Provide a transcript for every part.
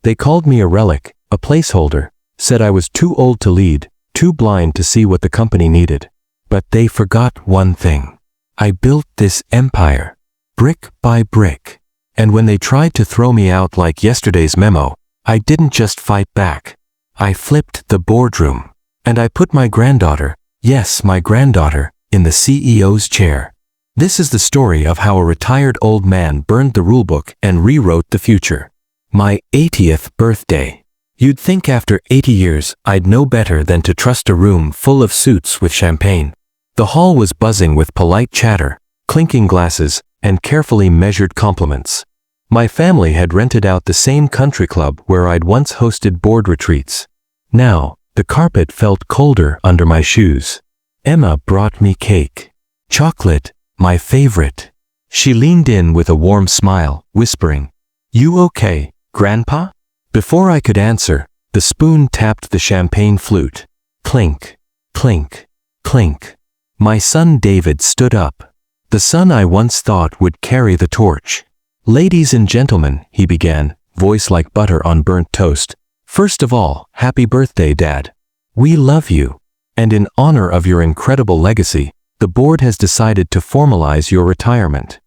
They called me a relic, a placeholder, said I was too old to lead, too blind to see what the company needed. But they forgot one thing. I built this empire, brick by brick. And when they tried to throw me out like yesterday's memo, I didn't just fight back. I flipped the boardroom. And I put my granddaughter, yes, my granddaughter, in the CEO's chair. This is the story of how a retired old man burned the rulebook and rewrote the future. My 80th birthday. You'd think after 80 years I'd know better than to trust a room full of suits with champagne. The hall was buzzing with polite chatter, clinking glasses, and carefully measured compliments. My family had rented out the same country club where I'd once hosted board retreats. Now, the carpet felt colder under my shoes. Emma brought me cake. Chocolate, my favorite. She leaned in with a warm smile, whispering, "You okay, Grandpa?" Before I could answer, the spoon tapped the champagne flute. Clink, clink, clink. My son David stood up. The son I once thought would carry the torch. "Ladies and gentlemen," he began, voice like butter on burnt toast. "First of all, happy birthday, Dad. We love you. And in honor of your incredible legacy, the board has decided to formalize your retirement."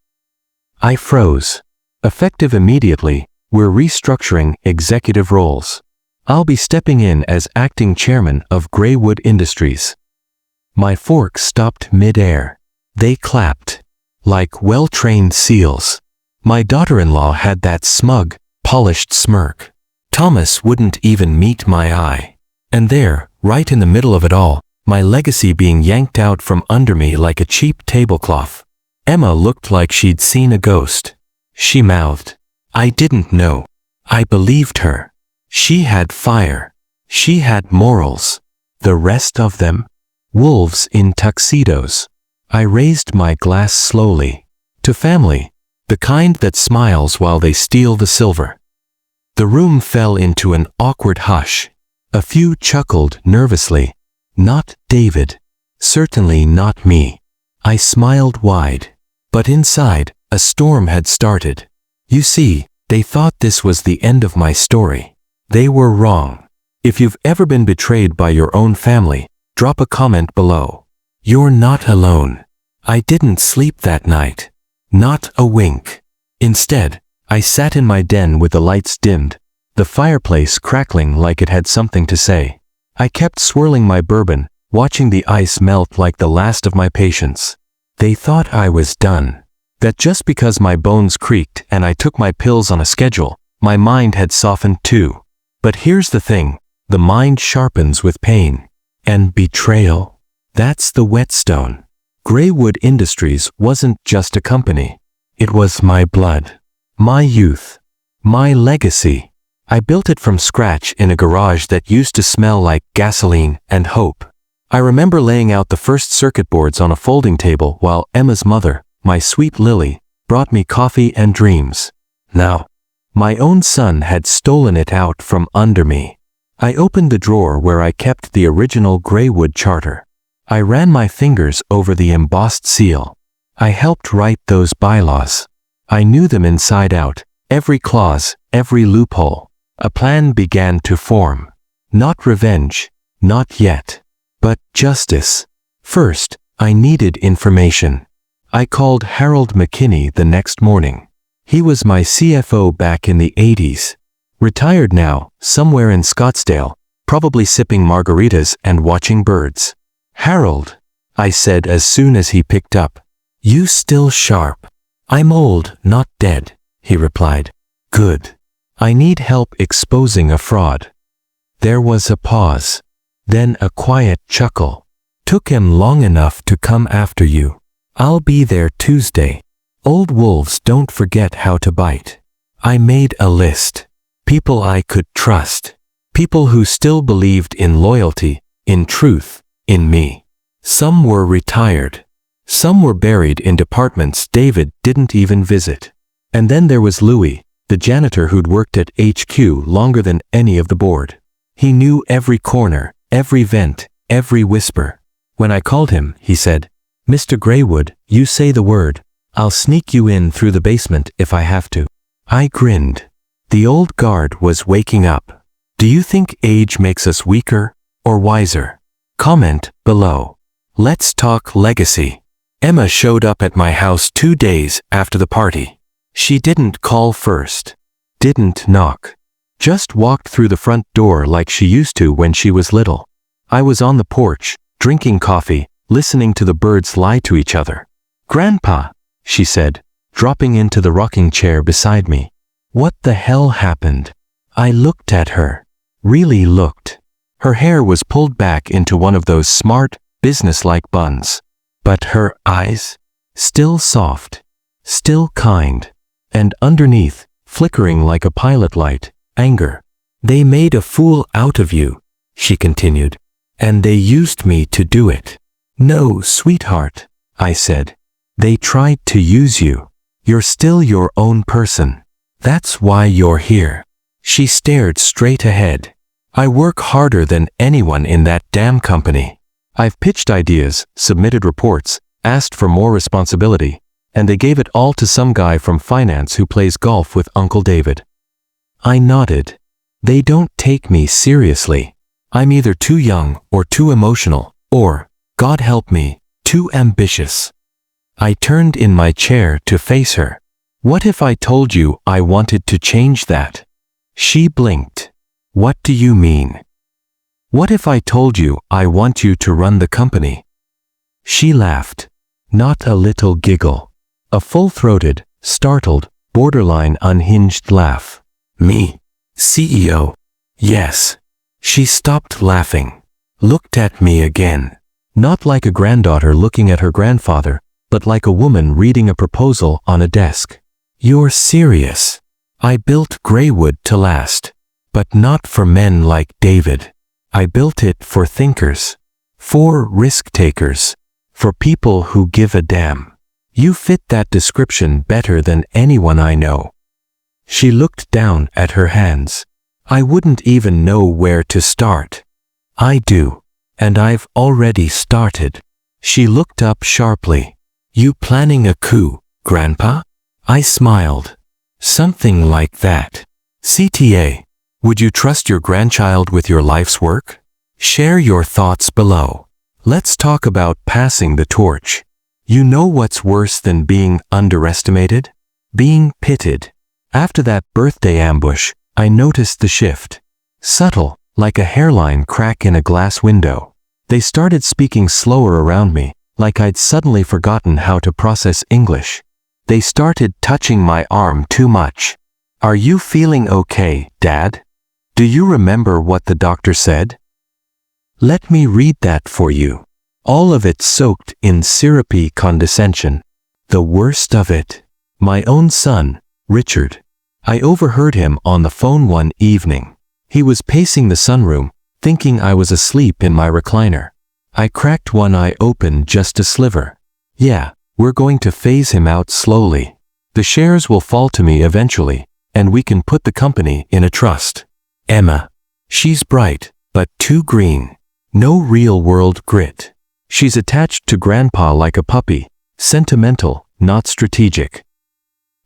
I froze. Effective immediately, we're restructuring executive roles. I'll be stepping in as acting chairman of Graywood Industries. My fork stopped mid-air. They clapped. Like well-trained seals. My daughter-in-law had that smug, polished smirk. Thomas wouldn't even meet my eye. And there, right in the middle of it all, my legacy being yanked out from under me like a cheap tablecloth. Emma looked like she'd seen a ghost. She mouthed, "I didn't know." I believed her. She had fire. She had morals. The rest of them? Wolves in tuxedos. I raised my glass slowly. To family, the kind that smiles while they steal the silver. The room fell into an awkward hush. A few chuckled nervously. Not David. Certainly not me. I smiled wide. But inside, a storm had started. You see, they thought this was the end of my story. They were wrong. If you've ever been betrayed by your own family, drop a comment below. You're not alone. I didn't sleep that night. Not a wink. Instead, I sat in my den with the lights dimmed, the fireplace crackling like it had something to say. I kept swirling my bourbon, watching the ice melt like the last of my patience. They thought I was done. That just because my bones creaked and I took my pills on a schedule, my mind had softened too. But here's the thing, the mind sharpens with pain. And betrayal? That's the whetstone. Graywood Industries wasn't just a company. It was my blood, my youth, my legacy. I built it from scratch in a garage that used to smell like gasoline and hope. I remember laying out the first circuit boards on a folding table while Emma's mother, my sweet Lily, brought me coffee and dreams. Now, my own son had stolen it out from under me. I opened the drawer where I kept the original Graywood charter. I ran my fingers over the embossed seal. I helped write those bylaws. I knew them inside out, every clause, every loophole. A plan began to form. Not revenge, not yet, but justice. First, I needed information. I called Harold McKinney the next morning. He was my CFO back in the 80s. Retired now, somewhere in Scottsdale, probably sipping margaritas and watching birds. "Harold," I said as soon as he picked up. "You still sharp?" "I'm old, not dead," he replied. "Good. I need help exposing a fraud." There was a pause. Then a quiet chuckle. "Took him long enough to come after you. I'll be there Tuesday. Old wolves don't forget how to bite." I made a list. People I could trust. People who still believed in loyalty, in truth, in me. Some were retired. Some were buried in departments David didn't even visit. And then there was Louis, the janitor who'd worked at HQ longer than any of the board. He knew every corner, every vent, every whisper. When I called him, he said, "Mr. Graywood, you say the word. I'll sneak you in through the basement if I have to." I grinned. The old guard was waking up. Do you think age makes us weaker or wiser? Comment below. Let's talk legacy. Emma showed up at my house 2 days after the party. She didn't call first. Didn't knock. Just walked through the front door like she used to when she was little. I was on the porch, drinking coffee, listening to the birds lie to each other. "Grandpa," she said, dropping into the rocking chair beside me. What the hell happened? I looked at her. Really looked. Her hair was pulled back into one of those smart, business-like buns. But her eyes? Still soft. Still kind. And underneath, flickering like a pilot light, anger. "They made a fool out of you," she continued. "And they used me to do it." "No, sweetheart," I said. "They tried to use you. You're still your own person. That's why you're here." She stared straight ahead. "I work harder than anyone in that damn company. I've pitched ideas, submitted reports, asked for more responsibility, and they gave it all to some guy from finance who plays golf with Uncle David." I nodded. "They don't take me seriously. I'm either too young or too emotional, or, God help me, too ambitious." I turned in my chair to face her. "What if I told you I wanted to change that?" She blinked. "What do you mean?" "What if I told you I want you to run the company?" She laughed. Not a little giggle. A full-throated, startled, borderline unhinged laugh. "Me? CEO? Yes." She stopped laughing. Looked at me again. Not like a granddaughter looking at her grandfather, but like a woman reading a proposal on a desk. "You're serious. I built Greywood to last. But not for men like David. I built it for thinkers. For risk-takers. For people who give a damn. You fit that description better than anyone I know." She looked down at her hands. "I wouldn't even know where to start." "I do. And I've already started." She looked up sharply. "You planning a coup, Grandpa?" I smiled. "Something like that." CTA. Would you trust your grandchild with your life's work? Share your thoughts below. Let's talk about passing the torch. You know what's worse than being underestimated? Being pitted. After that birthday ambush, I noticed the shift. Subtle, like a hairline crack in a glass window. They started speaking slower around me, like I'd suddenly forgotten how to process English. They started touching my arm too much. "Are you feeling okay, Dad? Do you remember what the doctor said?" Let me read that for you. All of it soaked in syrupy condescension. The worst of it. My own son, Richard. I overheard him on the phone one evening. He was pacing the sunroom, thinking I was asleep in my recliner. I cracked one eye open just a sliver. "Yeah, we're going to phase him out slowly. The shares will fall to me eventually, and we can put the company in a trust." Emma. She's bright, but too green. No real-world grit. She's attached to Grandpa like a puppy, sentimental, not strategic.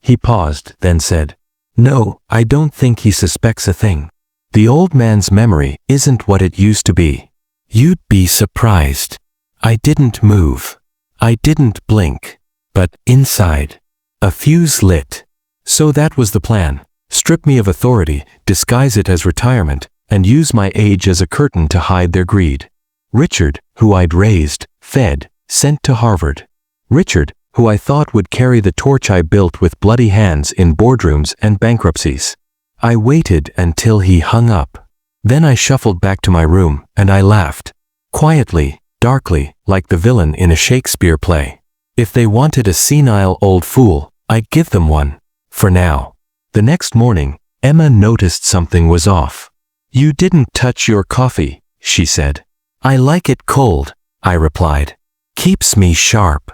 He paused, then said, "No, I don't think he suspects a thing. The old man's memory isn't what it used to be. You'd be surprised. I didn't move. I didn't blink. But inside, a fuse lit. So that was the plan. Strip me of authority, disguise it as retirement, and use my age as a curtain to hide their greed. Richard, who I'd raised, fed, sent to Harvard. Richard, who I thought would carry the torch I built with bloody hands in boardrooms and bankruptcies. I waited until he hung up. Then I shuffled back to my room, and I laughed. Quietly, darkly, like the villain in a Shakespeare play. If they wanted a senile old fool, I'd give them one. For now. The next morning, Emma noticed something was off. "You didn't touch your coffee," she said. "I like it cold," I replied. "Keeps me sharp."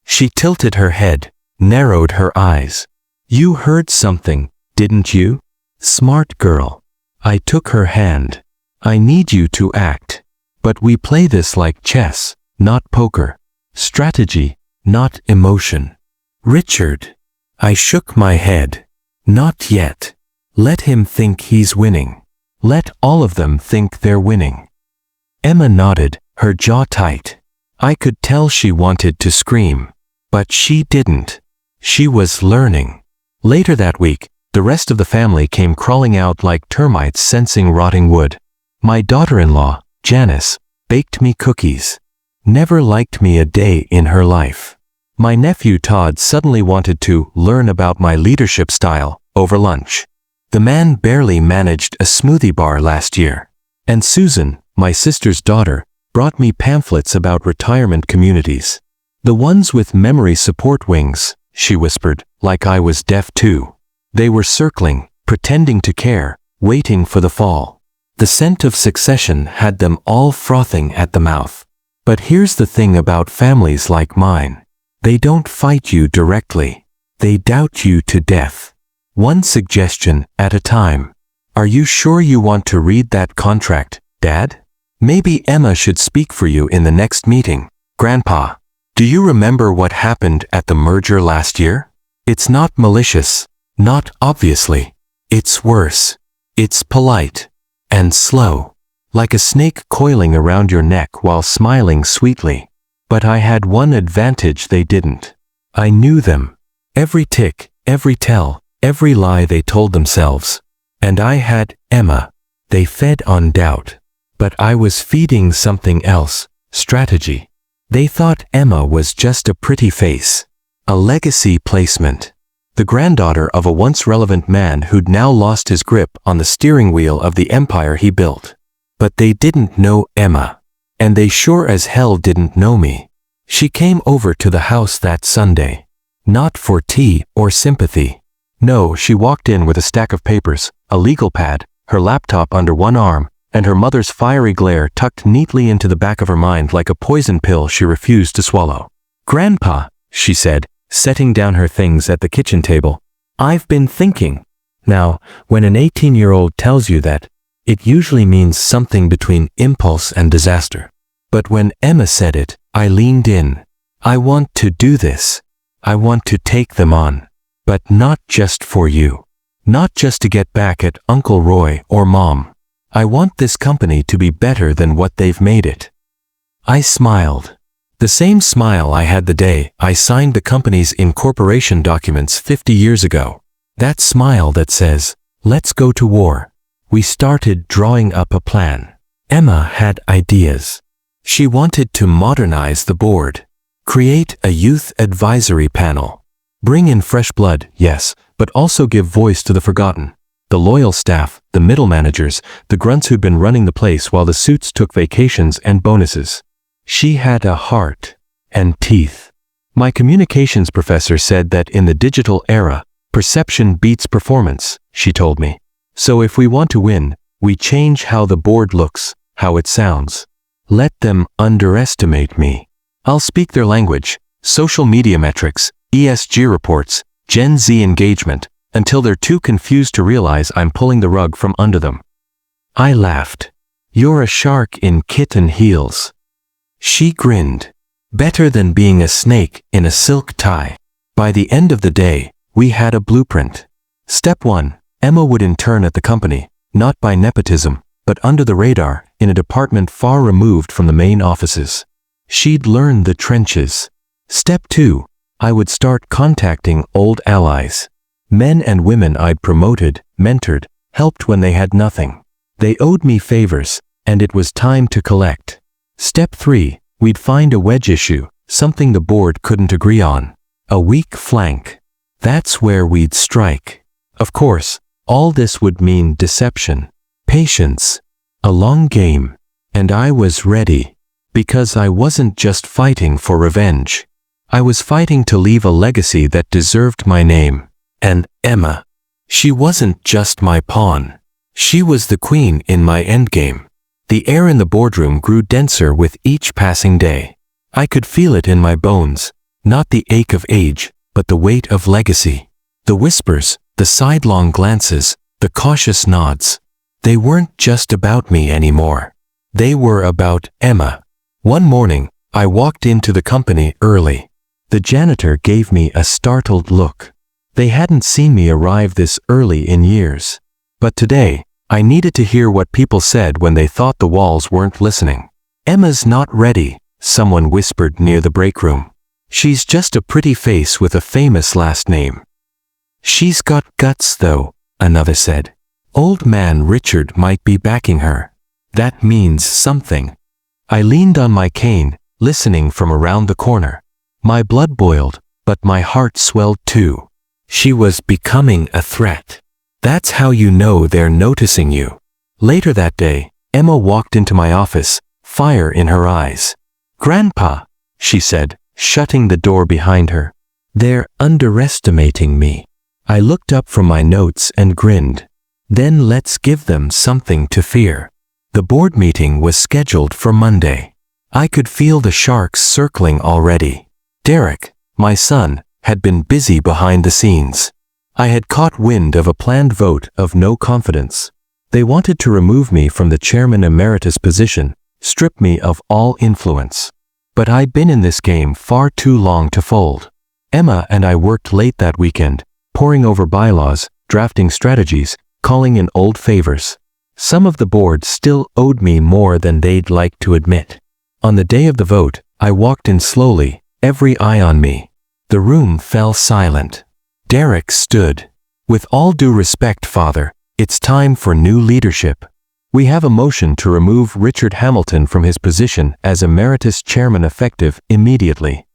She tilted her head, narrowed her eyes. "You heard something, didn't you? Smart girl." I took her hand. "I need you to act. But we play this like chess, not poker. Strategy, not emotion." "Richard." I shook my head. "Not yet. Let him think he's winning. Let all of them think they're winning." Emma nodded, her jaw tight. I could tell she wanted to scream. But she didn't. She was learning. Later that week, the rest of the family came crawling out like termites sensing rotting wood. My daughter-in-law, Janice, baked me cookies. Never liked me a day in her life. My nephew Todd suddenly wanted to learn about my leadership style over lunch. The man barely managed a smoothie bar last year. And Susan, my sister's daughter, brought me pamphlets about retirement communities. "The ones with memory support wings," she whispered, like I was deaf too. They were circling, pretending to care, waiting for the fall. The scent of succession had them all frothing at the mouth. But here's the thing about families like mine. They don't fight you directly. They doubt you to death. One suggestion at a time. "Are you sure you want to read that contract, Dad? Maybe Emma should speak for you in the next meeting. Grandpa, do you remember what happened at the merger last year? It's not malicious, not obviously. It's worse. It's polite and slow, like a snake coiling around your neck while smiling sweetly. But I had one advantage they didn't. I knew them. Every tick, every tell, every lie they told themselves. And I had Emma. They fed on doubt. But I was feeding something else, strategy. They thought Emma was just a pretty face. A legacy placement. The granddaughter of a once relevant man who'd now lost his grip on the steering wheel of the empire he built. But they didn't know Emma. And they sure as hell didn't know me. She came over to the house that Sunday. Not for tea or sympathy. No, she walked in with a stack of papers, a legal pad, her laptop under one arm, and her mother's fiery glare tucked neatly into the back of her mind like a poison pill she refused to swallow. "Grandpa," she said, setting down her things at the kitchen table, "I've been thinking." Now, when an 18-year-old tells you that, it usually means something between impulse and disaster. But when Emma said it, I leaned in. "I want to do this. I want to take them on. But not just for you. Not just to get back at Uncle Roy or Mom. I want this company to be better than what they've made it." I smiled. The same smile I had the day I signed the company's incorporation documents 50 years ago. That smile that says, "Let's go to war." We started drawing up a plan. Emma had ideas. She wanted to modernize the board. Create a youth advisory panel. Bring in fresh blood, yes, but also give voice to the forgotten. The loyal staff, the middle managers, the grunts who'd been running the place while the suits took vacations and bonuses. She had a heart and teeth. My communications professor said that in the digital era, perception beats performance, she told me. So if we want to win, we change how the board looks, how it sounds. Let them underestimate me. I'll speak their language, social media metrics, ESG reports, Gen Z engagement, until they're too confused to realize I'm pulling the rug from under them. I laughed. "You're a shark in kitten heels." She grinned. Better than being a snake in a silk tie. By the end of the day, we had a blueprint. Step 1, Emma would intern at the company, not by nepotism, but under the radar, in a department far removed from the main offices. She'd learn the trenches. Step 2, I would start contacting old allies. Men and women I'd promoted, mentored, helped when they had nothing. They owed me favors, and it was time to collect. Step 3, we'd find a wedge issue, something the board couldn't agree on. A weak flank. That's where we'd strike. Of course, all this would mean deception, patience, a long game, and I was ready. Because I wasn't just fighting for revenge. I was fighting to leave a legacy that deserved my name. And Emma. She wasn't just my pawn. She was the queen in my endgame. The air in the boardroom grew denser with each passing day. I could feel it in my bones, not the ache of age, but the weight of legacy. The whispers, the sidelong glances, the cautious nods. They weren't just about me anymore. They were about Emma. One morning, I walked into the company early. The janitor gave me a startled look. They hadn't seen me arrive this early in years. But today, I needed to hear what people said when they thought the walls weren't listening. "Emma's not ready," someone whispered near the break room. "She's just a pretty face with a famous last name." "She's got guts though," another said. "Old man Richard might be backing her. That means something." I leaned on my cane, listening from around the corner. My blood boiled, but my heart swelled too. She was becoming a threat. That's how you know they're noticing you. Later that day, Emma walked into my office, fire in her eyes. "Grandpa," she said, shutting the door behind her. "They're underestimating me." I looked up from my notes and grinned. "Then let's give them something to fear." The board meeting was scheduled for Monday. I could feel the sharks circling already. Derek, my son, had been busy behind the scenes. I had caught wind of a planned vote of no confidence. They wanted to remove me from the chairman emeritus position, strip me of all influence. But I'd been in this game far too long to fold. Emma and I worked late that weekend, poring over bylaws, drafting strategies, calling in old favors. Some of the board still owed me more than they'd like to admit. On the day of the vote, I walked in slowly, every eye on me. The room fell silent. Derek stood. "With all due respect, Father, it's time for new leadership. We have a motion to remove Richard Hamilton from his position as emeritus chairman effective immediately."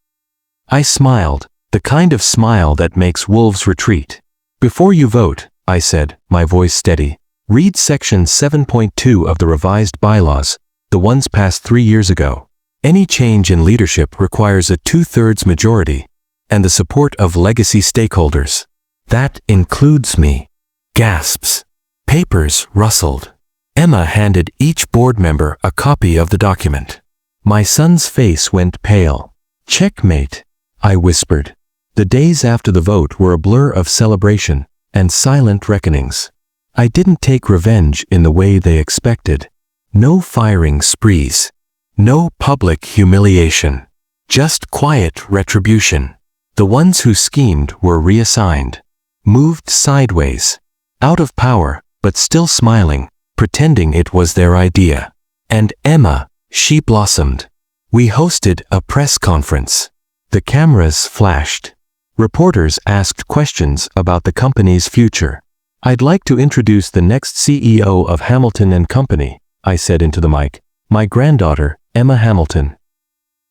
I smiled, the kind of smile that makes wolves retreat. "Before you vote," I said, my voice steady, "read section 7.2 of the revised bylaws, the ones passed 3 years ago. Any change in leadership requires a 2/3 majority and the support of legacy stakeholders. That includes me." Gasps. Papers rustled. Emma handed each board member a copy of the document. My son's face went pale. "Checkmate," I whispered. The days after the vote were a blur of celebration and silent reckonings. I didn't take revenge in the way they expected. No firing sprees. No public humiliation. Just quiet retribution. The ones who schemed were reassigned. Moved sideways. Out of power, but still smiling, pretending it was their idea. And Emma, she blossomed. We hosted a press conference. The cameras flashed. Reporters asked questions about the company's future. "I'd like to introduce the next CEO of Hamilton and Company," I said into the mic. "My granddaughter, Emma Hamilton."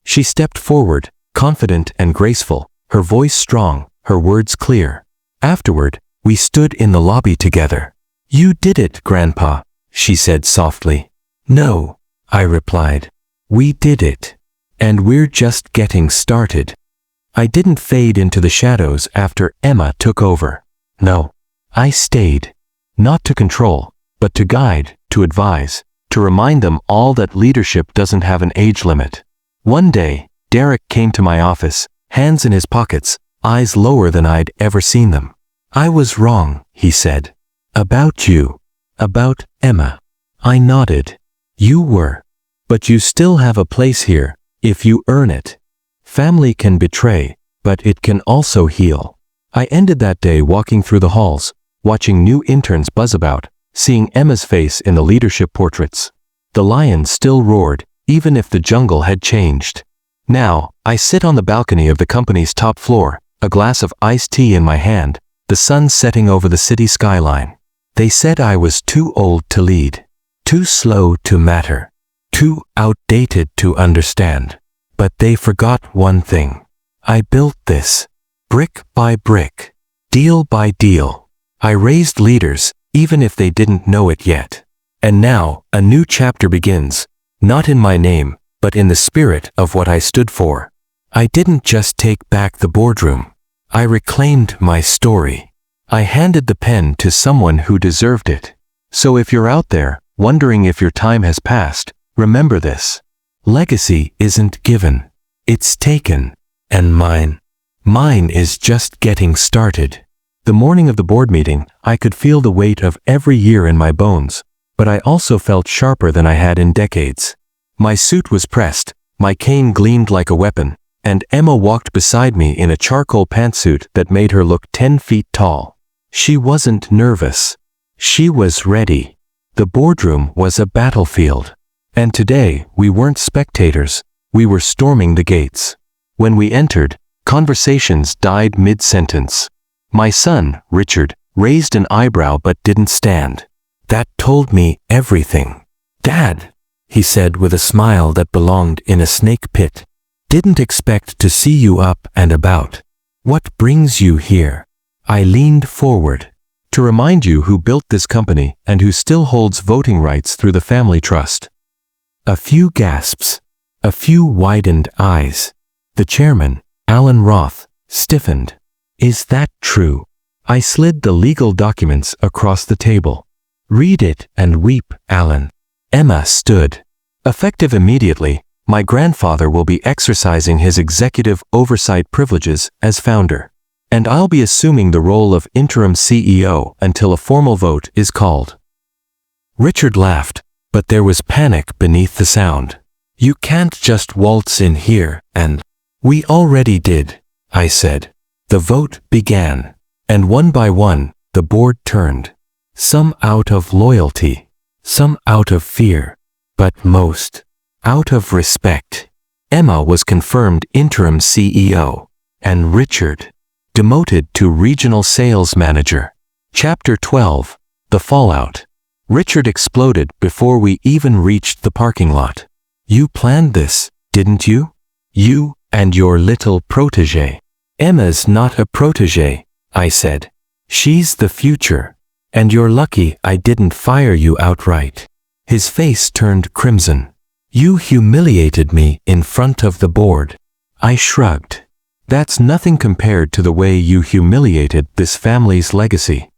She stepped forward, confident and graceful, her voice strong, her words clear. Afterward, we stood in the lobby together. "You did it, Grandpa," she said softly. "No," I replied. "We did it. And we're just getting started." I didn't fade into the shadows after Emma took over. No, I stayed. Not to control, but to guide, to advise, to remind them all that leadership doesn't have an age limit. One day, Derek came to my office, hands in his pockets, eyes lower than I'd ever seen them. "I was wrong," he said. "About you. About Emma." I nodded. "You were. But you still have a place here, if you earn it. Family can betray, but it can also heal." I ended that day walking through the halls, watching new interns buzz about, seeing Emma's face in the leadership portraits. The lion still roared, even if the jungle had changed. Now, I sit on the balcony of the company's top floor, a glass of iced tea in my hand, the sun setting over the city skyline. They said I was too old to lead, too slow to matter, too outdated to understand. But they forgot one thing. I built this, brick by brick, deal by deal. I raised leaders, even if they didn't know it yet. And now, a new chapter begins, not in my name, but in the spirit of what I stood for. I didn't just take back the boardroom. I reclaimed my story. I handed the pen to someone who deserved it. So if you're out there, wondering if your time has passed, remember this. Legacy isn't given. It's taken. And mine is just getting started. The morning of the board meeting, I could feel the weight of every year in my bones, but I also felt sharper than I had in decades. My suit was pressed, my cane gleamed like a weapon, and Emma walked beside me in a charcoal pantsuit that made her look 10 feet tall. She wasn't nervous. She was ready. The boardroom was a battlefield. And today, we weren't spectators, we were storming the gates. When we entered, conversations died mid-sentence. My son, Richard, raised an eyebrow but didn't stand. That told me everything. "Dad," he said with a smile that belonged in a snake pit. "Didn't expect to see you up and about. What brings you here?" I leaned forward. "To remind you who built this company and who still holds voting rights through the family trust." A few gasps. A few widened eyes. The chairman, Alan Roth, stiffened. "Is that true?" I slid the legal documents across the table. "Read it and weep, Alan." Emma stood. "Effective immediately, my grandfather will be exercising his executive oversight privileges as founder. And I'll be assuming the role of interim CEO until a formal vote is called." Richard laughed, but there was panic beneath the sound. "You can't just waltz in here and—" "We already did," I said. The vote began, and one by one, the board turned. Some out of loyalty, some out of fear, but most out of respect. Emma was confirmed interim CEO, and Richard demoted to regional sales manager. Chapter 12, The Fallout. Richard exploded before we even reached the parking lot. "You planned this, didn't you? You and your little protégé." "Emma's not a protégé," I said. "She's the future. And you're lucky I didn't fire you outright." His face turned crimson. "You humiliated me in front of the board." I shrugged. "That's nothing compared to the way you humiliated this family's legacy."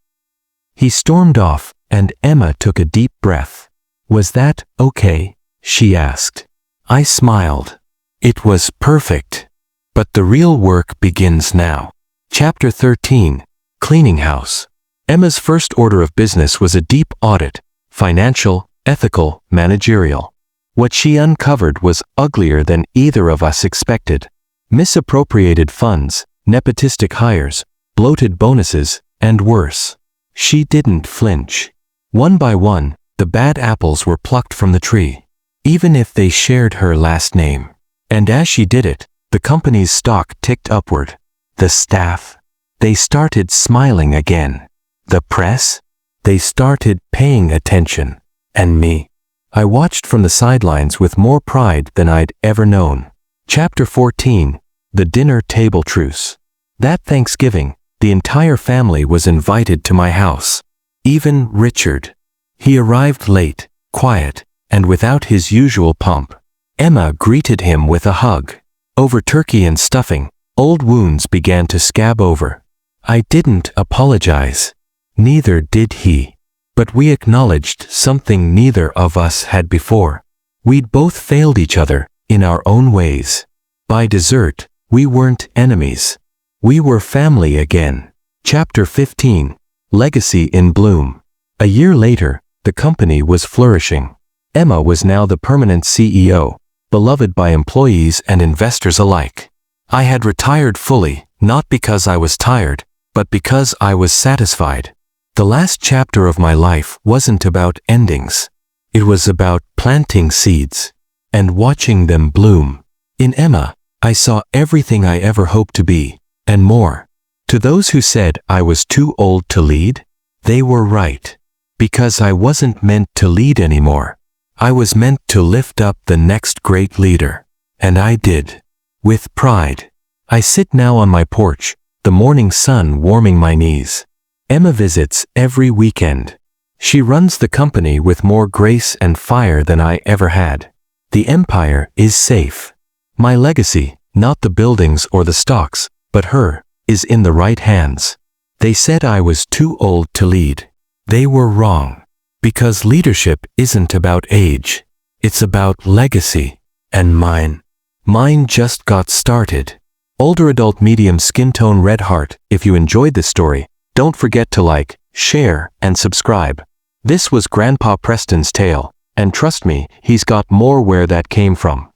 He stormed off, and Emma took a deep breath. "Was that okay?" she asked. I smiled. It was perfect. But the real work begins now. Chapter 13, Cleaning House. Emma's first order of business was a deep audit, financial, ethical, managerial. What she uncovered was uglier than either of us expected. Misappropriated funds, nepotistic hires, bloated bonuses, and worse. She didn't flinch. One by one, the bad apples were plucked from the tree, even if they shared her last name. And as she did it, the company's stock ticked upward. The staff, they started smiling again. The press, they started paying attention. And me, I watched from the sidelines with more pride than I'd ever known. Chapter 14, The Dinner Table Truce. That Thanksgiving, the entire family was invited to my house. Even Richard. He arrived late, quiet, and without his usual pomp. Emma greeted him with a hug. Over turkey and stuffing, old wounds began to scab over. I didn't apologize. Neither did he. But we acknowledged something neither of us had before. We'd both failed each other, in our own ways. By dessert, we weren't enemies. We were family again. Chapter 15, Legacy in Bloom. A year later, the company was flourishing. Emma was now the permanent CEO, beloved by employees and investors alike. I had retired fully, not because I was tired, but because I was satisfied. The last chapter of my life wasn't about endings. It was about planting seeds and watching them bloom. In Emma, I saw everything I ever hoped to be, and more. To those who said I was too old to lead, they were right. Because I wasn't meant to lead anymore. I was meant to lift up the next great leader. And I did. With pride. I sit now on my porch, the morning sun warming my knees. Emma visits every weekend. She runs the company with more grace and fire than I ever had. The empire is safe. My legacy, not the buildings or the stocks, but her, is in the right hands. They said I was too old to lead. They were wrong. Because leadership isn't about age. It's about legacy. And mine just got started. Older adult medium skin tone red heart. If you enjoyed this story, don't forget to like, share, and subscribe. This was Grandpa Preston's tale, and trust me, he's got more where that came from.